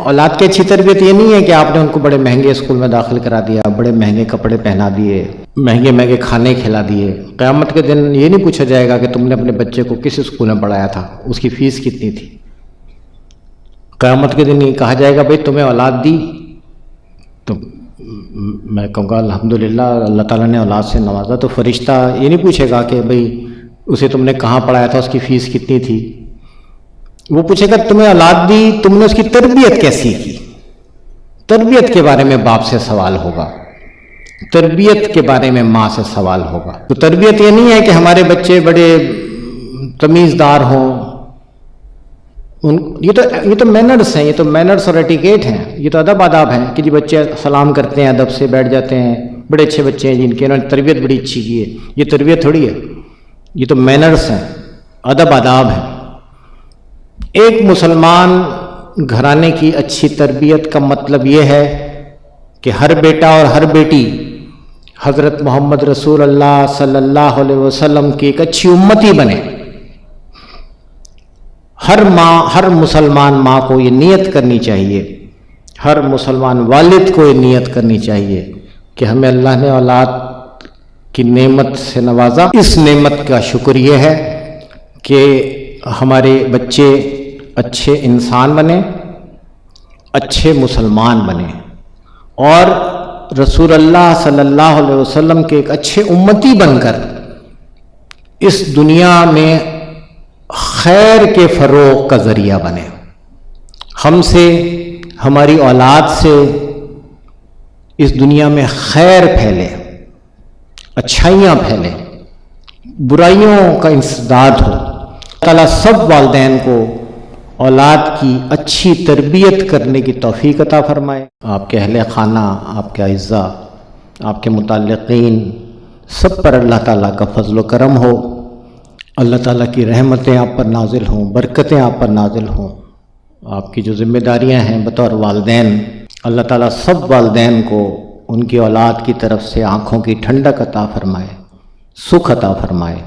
اولاد کی اچھی تربیت یہ نہیں ہے کہ آپ نے ان کو بڑے مہنگے اسکول میں داخل کرا دیا، بڑے مہنگے کپڑے پہنا دیے، مہنگے مہنگے کھانے کھلا دیے۔ قیامت کے دن یہ نہیں پوچھا جائے گا کہ تم نے اپنے بچے کو کس اسکول میں پڑھایا تھا، اس کی فیس کتنی تھی۔ قیامت کے دن یہ کہا جائے گا بھئی تمہیں اولاد دی، تو میں کہوں گا الحمدللہ اللہ تعالیٰ نے اولاد سے نوازا، تو فرشتہ یہ نہیں پوچھے گا کہ بھئی اسے تم نے کہاں پڑھایا تھا، اس کی فیس کتنی تھی۔ وہ پوچھے گا تمہیں اولاد دی، تم نے اس کی تربیت کیسی کی۔ تربیت کے بارے میں باپ سے سوال ہوگا، تربیت کے بارے میں ماں سے سوال ہوگا۔ تو تربیت یہ نہیں ہے کہ ہمارے بچے بڑے تمیزدار ہوں، یہ تو مینرز ہیں، یہ تو مینرز اور ایٹیکیٹ ہیں، یہ تو ادب آداب ہیں کہ جی بچے سلام کرتے ہیں، ادب سے بیٹھ جاتے ہیں، بڑے اچھے بچے ہیں جن کی انہوں نے تربیت بڑی اچھی کی ہے۔ یہ تربیت تھوڑی ہے، یہ تو مینرز ہیں، ادب آداب ہیں۔ ایک مسلمان گھرانے کی اچھی تربیت کا مطلب یہ ہے کہ ہر بیٹا اور ہر بیٹی حضرت محمد رسول اللہ صلی اللہ علیہ وسلم کی ایک اچھی امتی بنے۔ ہر ماں، ہر مسلمان ماں کو یہ نیت کرنی چاہیے، ہر مسلمان والد کو یہ نیت کرنی چاہیے کہ ہمیں اللہ نے اولاد کی نعمت سے نوازا۔ اس نعمت کا شکر یہ ہے کہ ہمارے بچے اچھے انسان بنے، اچھے مسلمان بنے، اور رسول اللہ صلی اللہ علیہ وسلم کے ایک اچھے امتی بن کر اس دنیا میں خیر کے فروغ کا ذریعہ بنے۔ ہم سے، ہماری اولاد سے اس دنیا میں خیر پھیلے، اچھائیاں پھیلیں، برائیوں کا انسداد ہو۔ اللہ تعالیٰ سب والدین کو اولاد کی اچھی تربیت کرنے کی توفیق عطا فرمائے۔ آپ کے اہل خانہ، آپ کے اعزاء، آپ کے متعلقین سب پر اللہ تعالیٰ کا فضل و کرم ہو، اللہ تعالیٰ کی رحمتیں آپ پر نازل ہوں، برکتیں آپ پر نازل ہوں۔ آپ کی جو ذمہ داریاں ہیں بطور والدین، اللہ تعالیٰ سب والدین کو ان کی اولاد کی طرف سے آنکھوں کی ٹھنڈک عطا فرمائے، سکھ عطا فرمائے۔